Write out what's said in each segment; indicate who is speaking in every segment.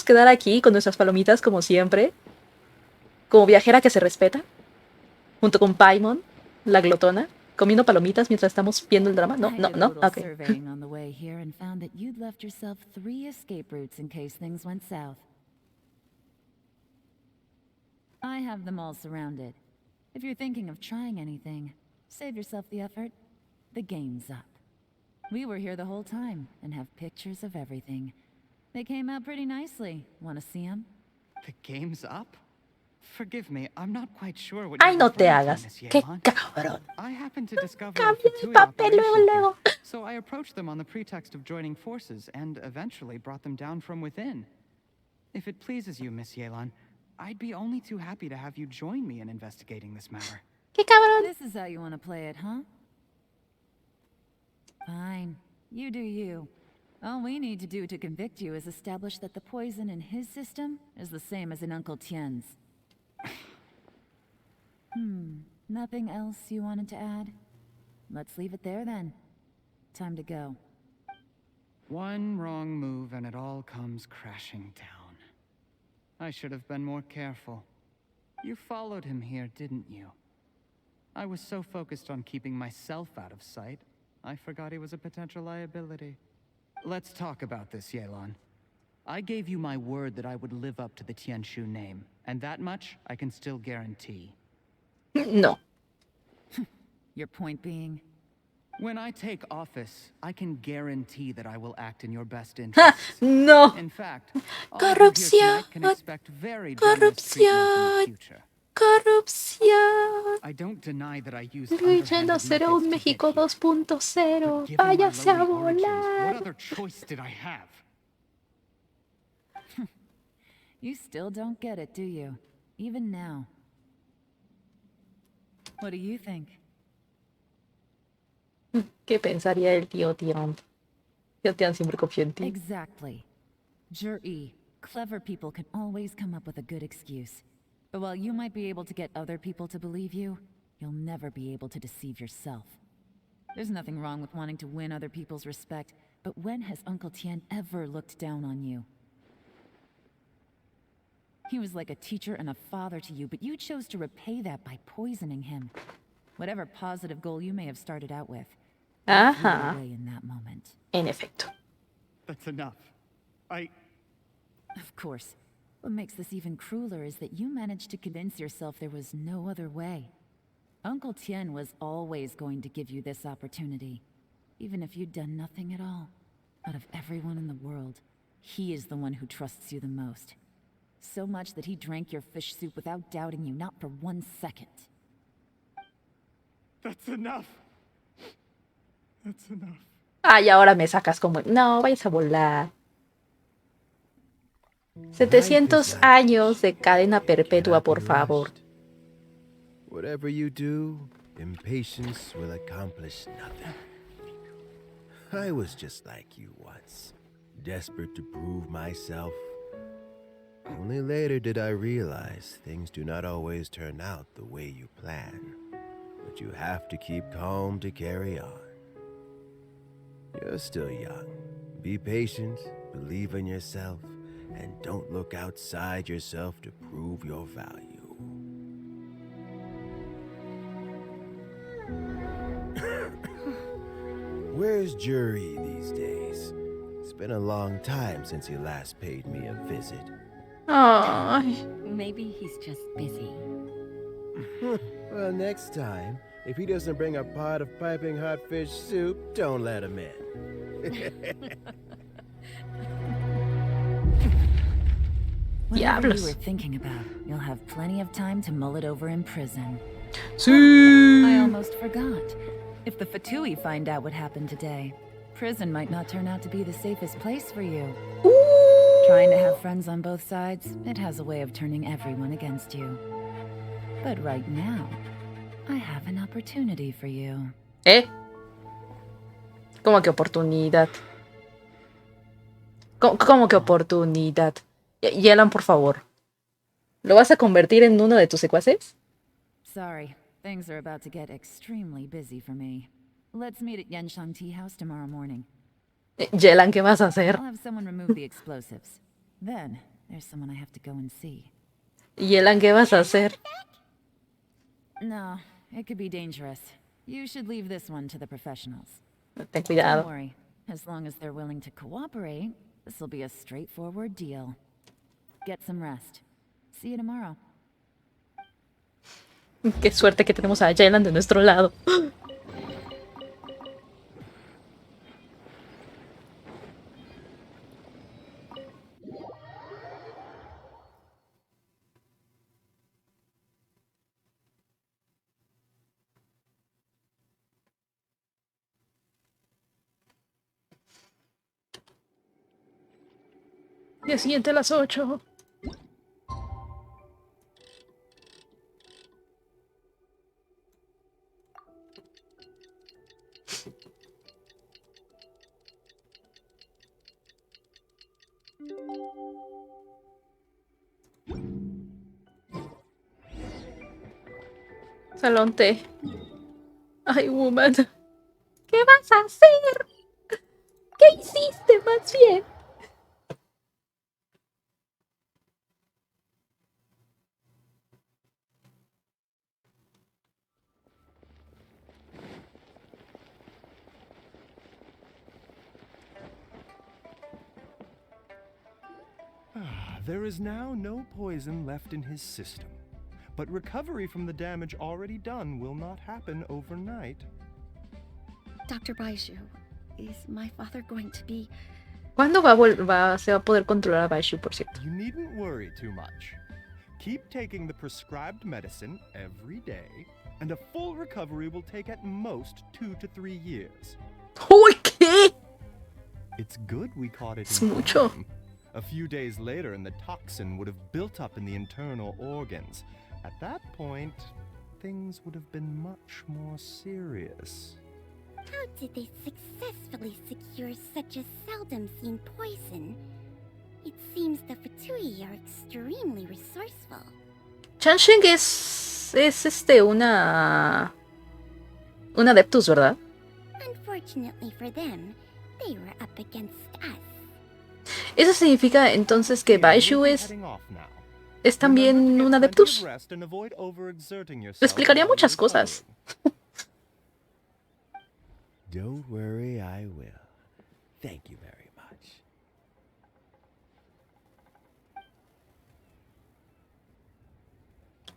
Speaker 1: quedar aquí con nuestras palomitas como siempre. Como viajera que se respeta. Junto con Paimon, la glotona. Comiendo palomitas mientras estamos viendo el drama. No,
Speaker 2: I
Speaker 1: no,
Speaker 2: did a
Speaker 1: no.
Speaker 2: little
Speaker 1: Ok.
Speaker 2: surveying on the way here and found that you'd left yourself 3 escape routes in case things went south. I have them all surrounded. If you're thinking of trying anything, save yourself the effort. The game's up. We were here the whole time and have pictures of everything. They came out pretty nicely. Want to see them?
Speaker 3: The game's up? Forgive me, I'm not quite sure what
Speaker 1: Ay,
Speaker 3: you're
Speaker 1: no te
Speaker 3: referring to,
Speaker 1: hagas.
Speaker 3: Miss
Speaker 1: Qué
Speaker 3: Yelan.
Speaker 1: cabrón.
Speaker 3: I happened to discover a
Speaker 1: Cambio mi
Speaker 3: Fatui
Speaker 1: papel luego,
Speaker 3: operation here,
Speaker 1: luego.
Speaker 3: so I approached them on the pretext of joining forces and eventually brought them down from within. If it pleases you, Miss Yelan, I'd be only too happy to have you join me in investigating this matter.
Speaker 1: Qué cabrón.
Speaker 2: This is how you want to play it, huh? Fine. You do you. All we need to do to convict you is establish that the poison in his system is the same as in Uncle Tien's. Nothing else you wanted to add? Let's leave it there then. Time to go.
Speaker 3: One wrong move and it all comes crashing down. I should have been more careful. You followed him here, didn't you? I was so focused on keeping myself out of sight, I forgot he was a potential liability. Let's talk about this, Yelan. I gave you my word that I would live up to the Tianshu name, and that much I can still guarantee.
Speaker 1: No.
Speaker 2: Your point being?
Speaker 3: When I take office, I can guarantee that I will act in your best interests.
Speaker 1: No.
Speaker 3: In fact, all of you here tonight can
Speaker 1: Corrupción.
Speaker 3: expect very generous treatment in the
Speaker 1: Corrupción.
Speaker 3: future.
Speaker 1: Corrupción.
Speaker 3: I don't deny that I used
Speaker 1: Luigi no
Speaker 3: underhanded
Speaker 1: será un
Speaker 3: methods to get
Speaker 1: México
Speaker 3: here.
Speaker 1: 2.0.
Speaker 3: But given my
Speaker 1: Váyase a
Speaker 3: lowly origins, what
Speaker 1: volar.
Speaker 3: other choice did I have?
Speaker 2: You still don't get it, do you? Even now. What do you think?
Speaker 1: ¿Qué pensaría el tío Tian? Tío Tian siempre confía en ti.
Speaker 2: Exactly. Jur-E, clever people can always come up with a good excuse. But while you might be able to get other people to believe you, you'll never be able to deceive yourself. There's nothing wrong with wanting to win other people's respect, but when has Uncle Tian ever looked down on you? He was like a teacher and a father to you, but you chose to repay that by poisoning him. Whatever positive goal you may have started out with, you threw it
Speaker 1: Ajá.
Speaker 2: away in that moment.
Speaker 1: En efecto.
Speaker 3: That's enough.
Speaker 2: Of course. What makes this even crueler is that you managed to convince yourself there was no other way. Uncle Tien was always going to give you this opportunity, even if you'd done nothing at all. Out of everyone in the world, he is the one who trusts you the most. So much that he drank your fish soup without doubting you, not for 1 second.
Speaker 3: That's enough. That's enough.
Speaker 1: Ay, ahora me sacas como... No, vayas a volar. 700 años de cadena perpetua, por favor.
Speaker 4: Whatever you do, impatience will accomplish nothing. I was just like you once, desperate to prove myself. Only later did I realize things do not always turn out the way you plan, but you have to keep calm to carry on. You're still young. Be patient, believe in yourself, and don't look outside yourself to prove your value. Where's Jury these days? It's been a long time since he last paid me a visit.
Speaker 1: Ay.
Speaker 2: Maybe he's just busy.
Speaker 4: Well, next time, if he doesn't bring a pot of piping hot fish soup, don't let him in.
Speaker 2: Whatever you
Speaker 1: Diablos.
Speaker 2: were thinking about, you'll have plenty of time to mull it over in prison.
Speaker 1: Sí.
Speaker 2: I almost forgot. If the Fatui find out what happened today, prison might not turn out to be the safest place for you. Trying to have friends on both sides, it has a way of turning everyone against you. But right now, I have an opportunity for you.
Speaker 1: ¿Eh? ¿Cómo que oportunidad? ¿Cómo que oportunidad? Yelan, por favor. ¿Lo vas a convertir en uno de tus secuaces?
Speaker 2: Sorry, things are about to get extremely busy for me. Let's meet at Yenshang Tea House tomorrow morning.
Speaker 1: Yelan, ¿qué vas a hacer?
Speaker 2: I'll have someone remove the explosives. Then, There's someone I have to go and see.
Speaker 1: ¿Y Elan qué vas a hacer?
Speaker 2: No, it could be dangerous. You should leave this one to the professionals.
Speaker 1: Ten
Speaker 2: Don't
Speaker 1: cuidado.
Speaker 2: worry. As long as they're willing to cooperate, this will be a straightforward deal. Get some rest. See you tomorrow.
Speaker 1: Qué suerte que tenemos a Elan de nuestro lado. Día siguiente a las 8. Salón T. Ay, woman. ¿Qué vas a hacer? ¿Qué hiciste más bien?
Speaker 4: There is now no poison left in his system, but recovery from the damage already done will not happen overnight.
Speaker 5: Dr. Baishu, is my father going to be...
Speaker 1: ¿Cuándo se va a poder controlar a Baishu, por cierto?
Speaker 4: You needn't worry too much. Keep taking the prescribed medicine every day, and a full recovery will take at most 2 to 3 years.
Speaker 1: ¡Uy, qué!
Speaker 4: It's good we caught it
Speaker 1: Es
Speaker 4: in
Speaker 1: mucho.
Speaker 4: time. A few days later, and the toxin would have built up in the internal organs. At that point, things would have been much more serious.
Speaker 6: How did they successfully secure such a seldom-seen poison? It seems the Fatui are extremely resourceful.
Speaker 1: Chansheng es una adeptus, ¿verdad?
Speaker 6: Unfortunately for them, they were up against us.
Speaker 1: Eso significa entonces que Baishu es también un adeptus. Explicaría muchas cosas.
Speaker 4: Don't worry, I will. Thank you very much.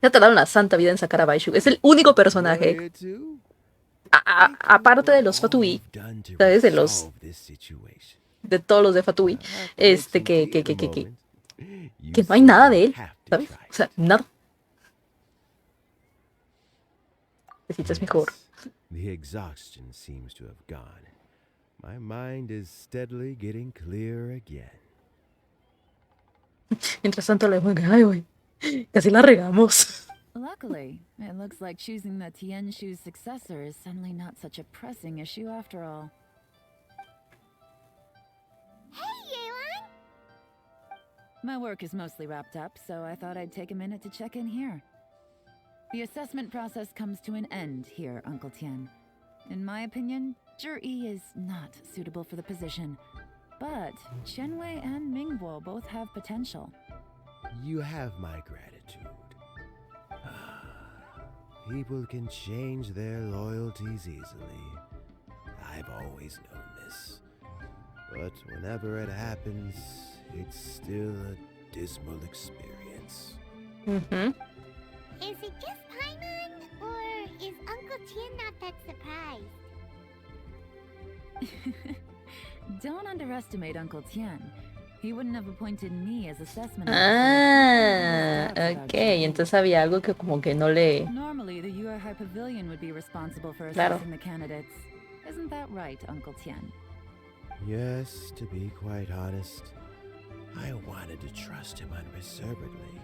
Speaker 1: Ya tardaron la santa vida en sacar a Baishu. Es el único personaje, aparte de los Fatui, ¿sabes? De todos los de Fatui, que no hay nada de él, ¿sabes? O sea, nada. Necesitas mejor.
Speaker 4: The exhaustion seems to have gone. My mind is steadily getting clear again.
Speaker 1: Mientras tanto le digo, ay, güey, casi la regamos.
Speaker 2: Luckily, it looks like choosing the Tianshu's successor is suddenly not such a pressing issue after all. My work is mostly wrapped up, so I thought I'd take a minute to check in here. The assessment process comes to an end here, Uncle Tian. In my opinion, Zhi is not suitable for the position, but Qianwei and Mingguo both have potential.
Speaker 4: You have my gratitude. People can change their loyalties easily. I've always known this. But whenever it happens, it's still a dismal experience.
Speaker 1: Mm-hmm.
Speaker 6: Is it just Paimon, or is Uncle Tian not that surprised?
Speaker 2: Don't underestimate Uncle Tian. He wouldn't have appointed me as assessment
Speaker 1: officer. Okay, entonces había algo que como que no le...
Speaker 2: Normally, the UR High Pavilion would be responsible for
Speaker 1: Claro.
Speaker 2: assessing the candidates. Isn't that right, Uncle Tian?
Speaker 4: Yes, to be quite honest, I wanted to trust him unreservedly.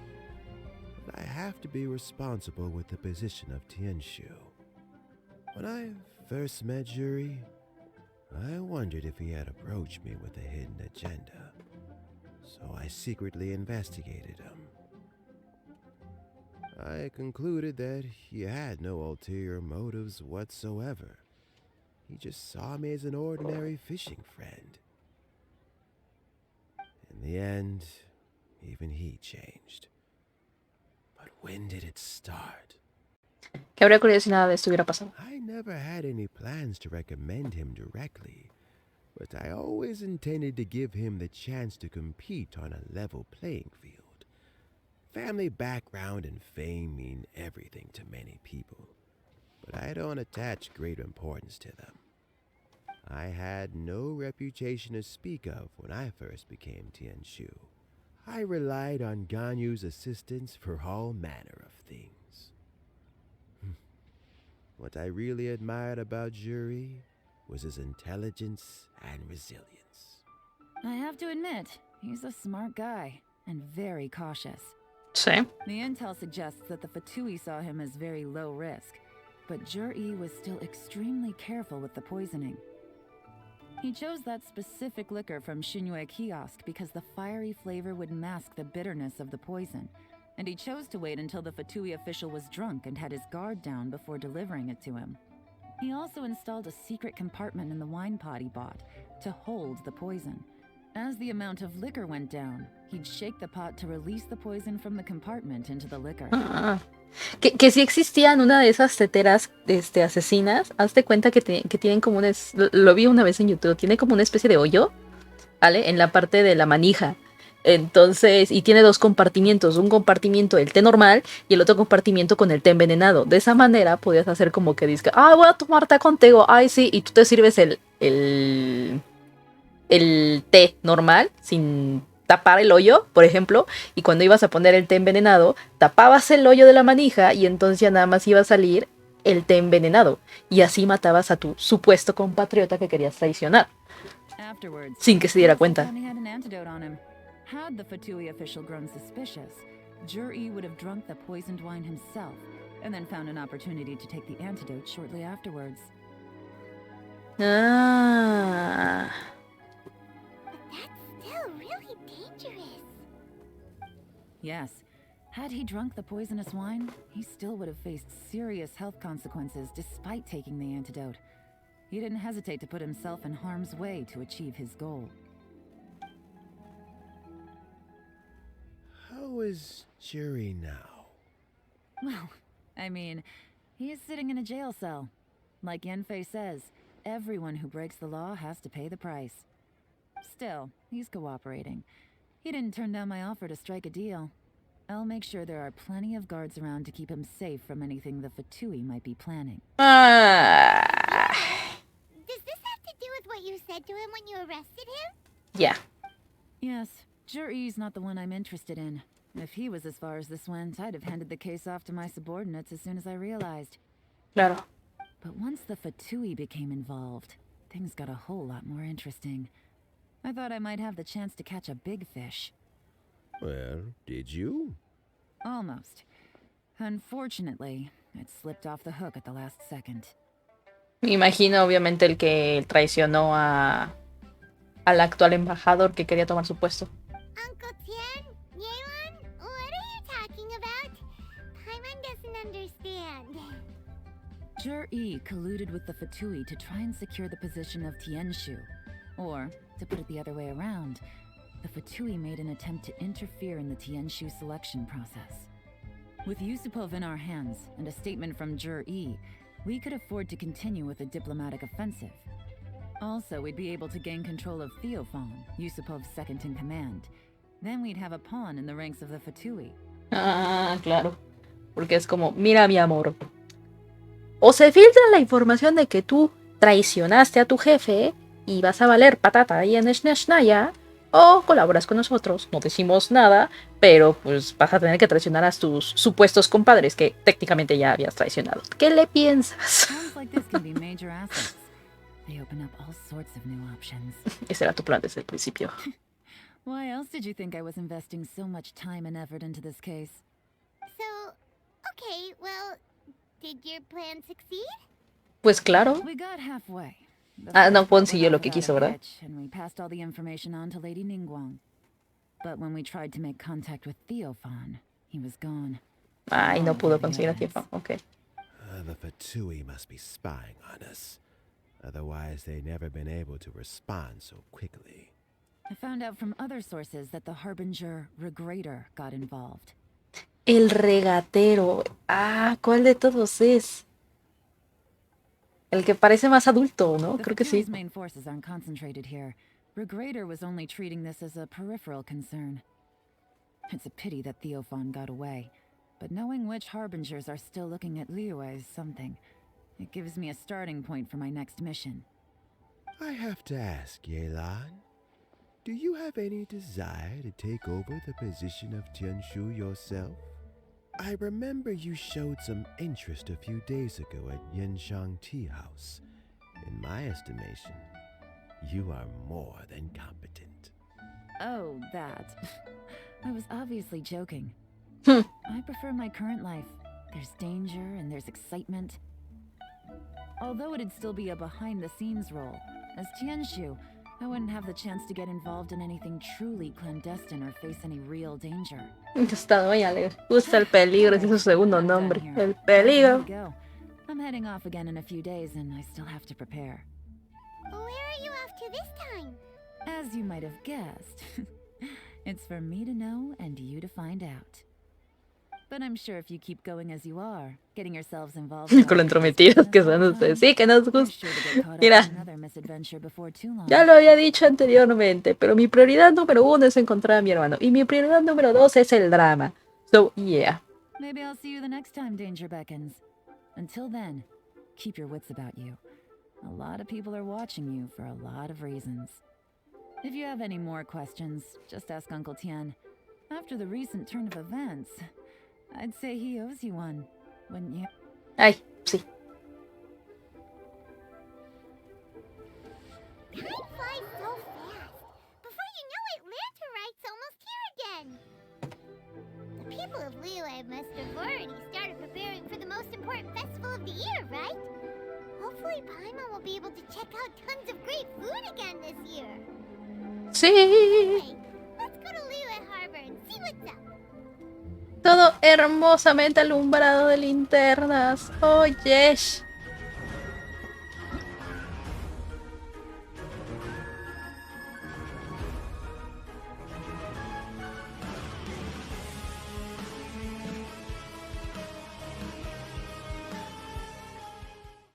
Speaker 4: But I have to be responsible with the position of Tianshu. When I first met Zhi, I wondered if he had approached me with a hidden agenda. So I secretly investigated him. I concluded that he had no ulterior motives whatsoever. He just saw me as an ordinary fishing friend. In the end, even he changed. But when did it start?
Speaker 1: ¿Qué habría ocurrido si nada de esto hubiera pasado?
Speaker 4: I never had any plans to recommend him directly, but I always intended to give him the chance to compete on a level playing field. Family background and fame mean everything to many people, but I don't attach great importance to them. I had no reputation to speak of when I first became Tianshu. I relied on Ganyu's assistance for all manner of things. What I really admired about Juri was his intelligence and resilience.
Speaker 2: I have to admit, he's a smart guy, and very cautious.
Speaker 1: Sí.
Speaker 2: The intel suggests that the Fatui saw him as very low risk, but Jur-E was still extremely careful with the poisoning. He chose that specific liquor from Shinue Kiosk because the fiery flavor would mask the bitterness of the poison, and he chose to wait until the Fatui official was drunk and had his guard down before delivering it to him. He also installed a secret compartment in the wine pot he bought to hold the poison. As the amount of liquor went down, he'd shake the pot to release the poison from the compartment into the liquor.
Speaker 1: Que sí existían una de esas teteras asesinas. Hazte cuenta que tienen como lo vi una vez en YouTube. Tiene como una especie de hoyo, ¿vale? En la parte de la manija. Entonces, y tiene dos compartimientos. Un compartimiento del té normal y el otro compartimiento con el té envenenado. De esa manera podías hacer como que dices, voy a tomar té contigo. Ay, sí. Y tú te sirves el té normal sin tapar el hoyo, por ejemplo, y cuando ibas a poner el té envenenado, tapabas el hoyo de la manija y entonces ya nada más iba a salir el té envenenado. Y así matabas a tu supuesto compatriota que querías traicionar. Sin que se diera cuenta.
Speaker 2: Had the Fatui official grown suspicious, Jur-E would have drunk the poisoned wine himself, and then found an opportunity to take the antidote shortly afterwards.
Speaker 1: Ah.
Speaker 6: That's still really dangerous.
Speaker 2: Yes. Had he drunk the poisonous wine, he still would have faced serious health consequences despite taking the antidote. He didn't hesitate to put himself in harm's way to achieve his goal.
Speaker 4: How is Juri now?
Speaker 2: Well, I mean, he is sitting in a jail cell. Like Yanfei says, everyone who breaks the law has to pay the price. Still, he's cooperating. He didn't turn down my offer to strike a deal. I'll make sure there are plenty of guards around to keep him safe from anything the Fatui might be planning.
Speaker 6: Does this have to do with what you said to him when you arrested him?
Speaker 1: Yeah.
Speaker 2: Yes, Jur-E's not the one I'm interested in. If he was as far as this went, I'd have handed the case off to my subordinates as soon as I realized.
Speaker 1: Claro.
Speaker 2: But once the Fatui became involved, things got a whole lot more interesting. I thought I might have the chance to catch a big fish.
Speaker 4: Well, did you?
Speaker 2: Almost. Unfortunately, it slipped off the hook at the last second.
Speaker 1: Me imagino, obviamente, el que traicionó al actual embajador que quería tomar su puesto.
Speaker 6: Uncle Tien? Yeon? What are you talking about? Paimon doesn't understand.
Speaker 2: Jur-E colluded with the Fatui to try and secure the position of Tianshu. Or, to put it the other way around, the Fatui made an attempt to interfere in the Tianshu selection process. With Yusupov in our hands and a statement from Jur-E, we could afford to continue with a diplomatic offensive. Also, we'd be able to gain control of Theophan, Yusupov's second in command. Then we'd have a pawn in the ranks of the Fatui.
Speaker 1: Ah, claro. Porque es como, mira mi amor. O se filtra la información de que tú traicionaste a tu jefe y vas a valer patata ahí en Shnaya, o colaboras con nosotros, no decimos nada, pero pues vas a tener que traicionar a tus supuestos compadres que técnicamente ya habías traicionado. ¿Qué le piensas? Ese era tu plan desde el principio.
Speaker 2: Why else did you think I was investing so much time and effort into this case?
Speaker 6: So, okay, well, did your plan succeed?
Speaker 1: Pues claro.
Speaker 2: We got halfway.
Speaker 1: No consiguió lo que quiso, ¿verdad?
Speaker 2: And we passed all the information on to Lady Ningguang. But when we tried to make contact with Theophan, he was gone.
Speaker 1: Ay, no pudo conseguir a Theophan. Okay.
Speaker 4: The Fatui must be spying on us. Otherwise, they'd never been able to respond so quickly.
Speaker 2: I found out from other sources that the Harbinger Regrator got involved.
Speaker 1: El regatero. Ah, ¿cuál de todos es? El que parece más adulto, ¿no? Creo que sí.
Speaker 2: The main forces aren't concentrated here. Regrator was only treating this as a peripheral concern. It's a pity that Theophan got away, but knowing which Harbingers are still looking at Liyue is something. It gives me a starting point for my next mission.
Speaker 4: I have to ask, Yelan, do you have any desire to take over the position of Tianshu yourself? I remember you showed some interest a few days ago at Yenshang Tea House. In my estimation, you are more than competent.
Speaker 2: Oh, that. I was obviously joking.
Speaker 1: Hmm.
Speaker 2: I prefer my current life. There's danger and there's excitement. Although it'd still be a behind-the-scenes role, as Tianshu, I wouldn't have the chance to get involved in anything truly clandestine or face any real danger.
Speaker 1: Está muy alegre. Gusta el peligro, ese es su segundo nombre. El peligro.
Speaker 2: Go. I'm heading off again in a few days and I still have to prepare.
Speaker 6: Where are you off to this time?
Speaker 2: As you might have guessed, it's for me to know and you to find out. But I'm sure if you keep going as you are, getting yourselves involved
Speaker 1: Con lo entrometidos que son ustedes. Sí, que nos gusta. Mira, ya lo había dicho anteriormente, pero mi prioridad número 1 es encontrar a mi hermano. Y mi prioridad número 2 es el drama. So, yeah.
Speaker 2: Maybe I'll see you the next time danger beckons. Until then, keep your wits about you. A lot of people are watching you for a lot of reasons. If you have any more questions, just ask Uncle Tian. After the recent turn of events, I'd say he owes you one, wouldn't you?
Speaker 1: Ay, sí.
Speaker 6: Time flies so fast. Before you know it, Lanterite's almost here again. The people of Liyue must have already started preparing for the most important festival of the year, right? Hopefully Paimon will be able to check out tons of great food again this year.
Speaker 1: Sí.
Speaker 6: Hey, let's go to Liyue Harbor and see what's up.
Speaker 1: Todo hermosamente alumbrado de linternas. Oh, yes.